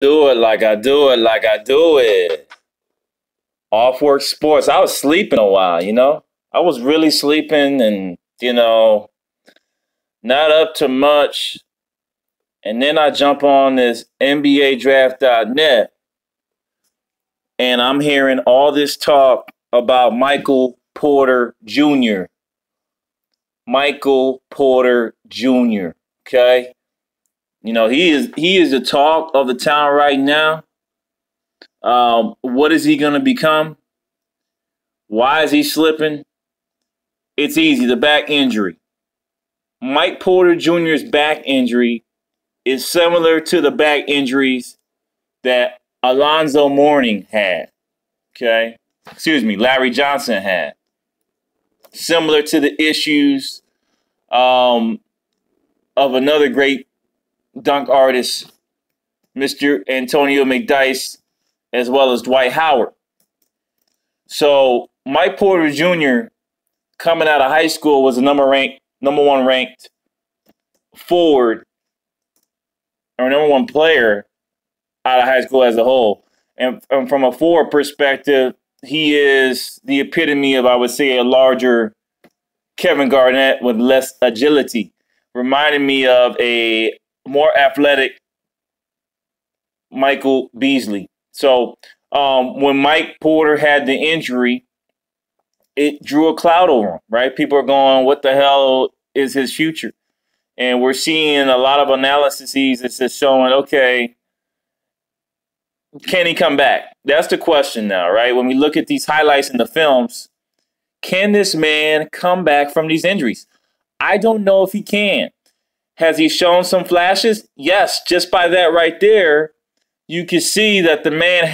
Do it like I do it like I do it. Off work sports. I was sleeping a while. I was really sleeping and not up to much. And then I jump on this NBA Draft.net and I'm hearing all this talk about Michael Porter Jr. Michael Porter Jr. Okay. He is the talk of the town right now. What is he gonna become? Why is he slipping? It's easy. The back injury. Mike Porter Jr.'s back injury is similar to the back injuries that Alonzo Mourning had. Okay. Excuse me, Larry Johnson had. Similar to the issues of another great dunk artist, Mr. Antonio McDyess, as well as Dwight Howard. So Mike Porter Jr. coming out of high school was the number one ranked forward or number one player out of high school as a whole. And from a forward perspective, he is the epitome of, I would say, a larger Kevin Garnett with less agility, reminding me of a more athletic Michael Beasley. So when Mike Porter had the injury, it drew a cloud over him, right? People are going, what the hell is his future? And we're seeing a lot of analyses that's just showing, okay, can he come back? That's the question now, right? When we look at these highlights in the films, can this man come back from these injuries? I don't know if he can. Has he shown some flashes? Yes, just by that right there, you can see that the man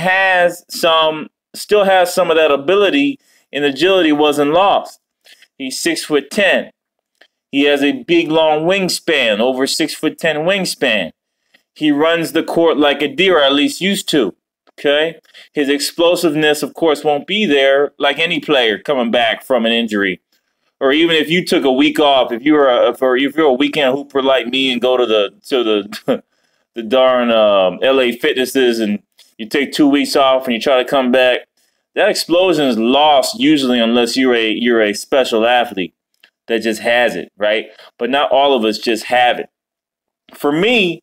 still has some of that ability, and agility wasn't lost. He's 6'10". He has a big, long wingspan, over 6'10" wingspan. He runs the court like a deer, or at least used to. Okay, his explosiveness, of course, won't be there like any player coming back from an injury, or even if you took a week off. If you're a weekend hooper like me and go to the the darn LA Fitnesses and you take 2 weeks off and you try to come back, that explosion is lost usually unless you're a special athlete that just has it, right? But not all of us just have it. For me,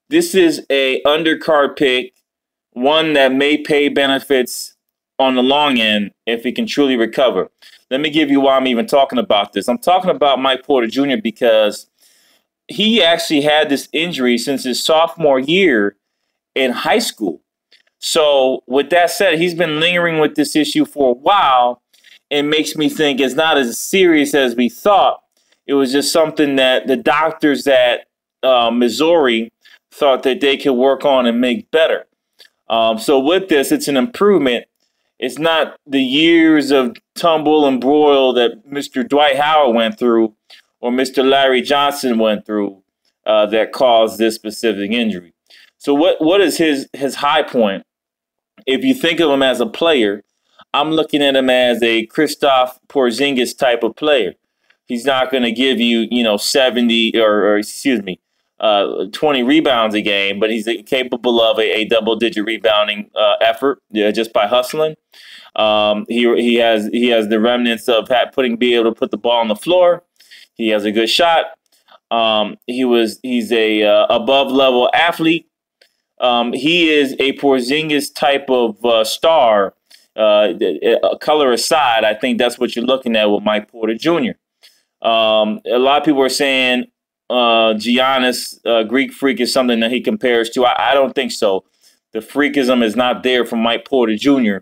this is a undercard pick, one that may pay benefits on the long end if he can truly recover. Let me give you why I'm even talking about this. I'm talking about Mike Porter Jr. because he actually had this injury since his sophomore year in high school. So with that said, he's been lingering with this issue for a while. It makes me think it's not as serious as we thought. It was just something that the doctors at Missouri thought that they could work on and make better. So with this, it's an improvement. It's not the years of tumble and broil that Mr. Dwight Howard went through or Mr. Larry Johnson went through that caused this specific injury. So what is his high point? If you think of him as a player, I'm looking at him as a Kristaps Porzingis type of player. He's not going to give you, 70 or excuse me, 20 rebounds a game, but he's capable of a double-digit rebounding effort just by hustling. He has the remnants of being able to put the ball on the floor. He has a good shot. He's a above-level athlete. He is a Porzingis type of star. Color aside, I think that's what you're looking at with Mike Porter Jr. A lot of people are saying Giannis, Greek Freak, is something that he compares to. I don't think so. The freakism is not there from Mike Porter Jr.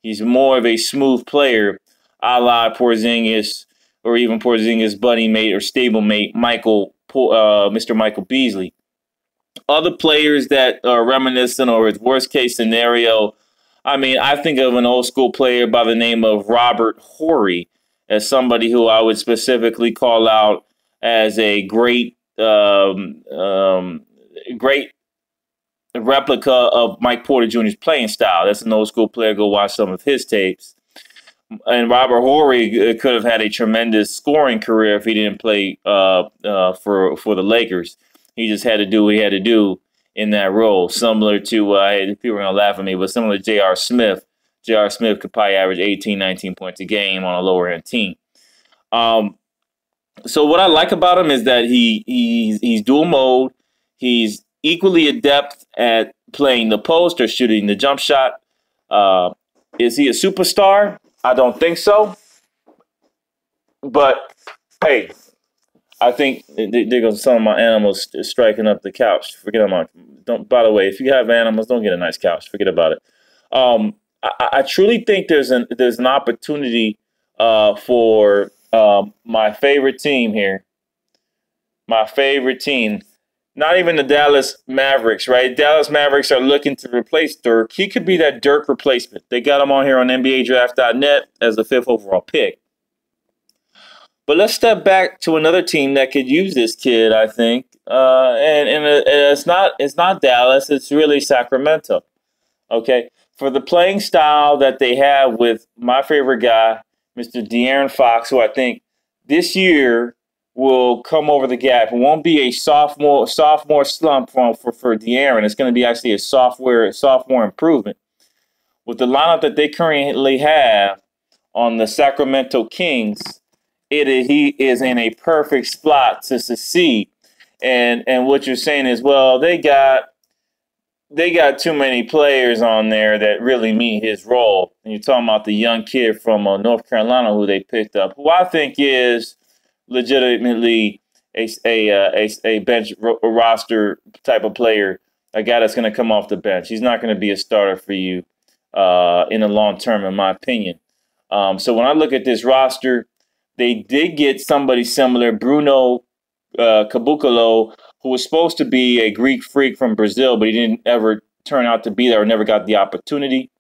He's more of a smooth player, a la Porzingis, or even Porzingis' buddy mate or stablemate, Mr. Michael Beasley. Other players that are reminiscent or his worst case scenario, I think of an old school player by the name of Robert Horry as somebody who I would specifically call out as a great great replica of Mike Porter Jr.'s playing style. That's an old school player. Go watch some of his tapes. And Robert Horry could have had a tremendous scoring career if he didn't play for the Lakers. He just had to do what he had to do in that role, similar to, people are going to laugh at me, but similar to J.R. Smith. J.R. Smith could probably average 18, 19 points a game on a lower end team. So what I like about him is that he's dual mode. He's equally adept at playing the post or shooting the jump shot. Is he a superstar? I don't think so. But hey, I think there goes some of my animals striking up the couch. Forget about don't. By the way, if you have animals, don't get a nice couch. Forget about it. I truly think there's an opportunity for my favorite team here. My favorite team, not even the Dallas Mavericks, right? Dallas Mavericks are looking to replace Dirk. He could be that Dirk replacement. They got him on here on NBADraft.net as the 5th overall pick. But let's step back to another team that could use this kid, I think. And it's not Dallas. It's really Sacramento. Okay, for the playing style that they have with my favorite guy, Mr. De'Aaron Fox, who I think this year will come over the gap. It won't be a sophomore slump for De'Aaron. It's going to be actually a sophomore improvement. With the lineup that they currently have on the Sacramento Kings, he is in a perfect spot to succeed. And what you're saying is, well, they got too many players on there that really meet his role. And you're talking about the young kid from North Carolina who they picked up, who I think is legitimately a bench roster type of player, a guy that's going to come off the bench. He's not going to be a starter for you in the long term, in my opinion. So when I look at this roster, they did get somebody similar, Bruno Caboclo, who was supposed to be a Greek freak from Brazil, but he didn't ever turn out to be there or never got the opportunity.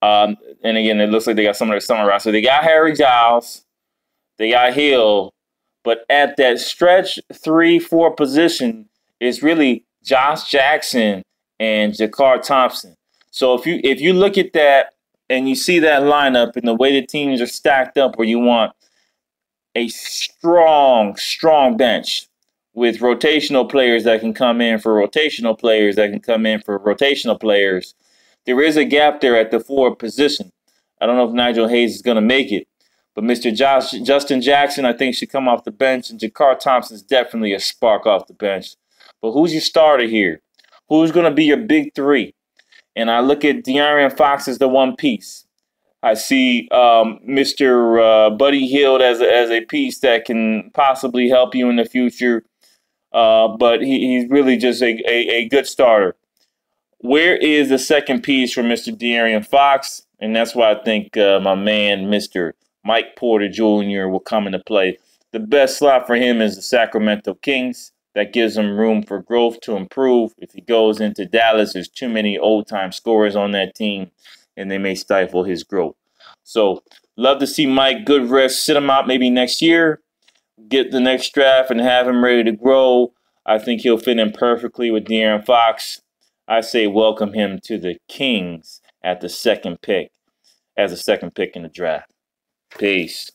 And again, it looks like they got some of their summer roster. They got Harry Giles, they got Hill, but at that stretch 3-4 position is really Josh Jackson and Jakar Thompson. So if you look at that and you see that lineup and the way the teams are stacked up, where you want a strong bench with rotational players that can come in for rotational players that can come in for rotational players, there is a gap there at the forward position. I don't know if Nigel Hayes is going to make it, but Mr. Justin Jackson, I think, should come off the bench, and Jakar Thompson is definitely a spark off the bench. But who's your starter here? Who's going to be your big three? And I look at De'Aaron Fox as the one piece. I see Mr. Buddy Hield as a piece that can possibly help you in the future, but he's really just a good starter. Where is the second piece for Mr. De'Aaron Fox? And that's why I think my man, Mr. Mike Porter Jr. will come into play. The best slot for him is the Sacramento Kings. That gives him room for growth to improve. If he goes into Dallas, there's too many old-time scorers on that team, and they may stifle his growth. So, love to see Mike. Good rest. Sit him out maybe next year. Get the next draft and have him ready to grow. I think he'll fit in perfectly with De'Aaron Fox. I say welcome him to the Kings at the second pick, as a second pick in the draft. Peace.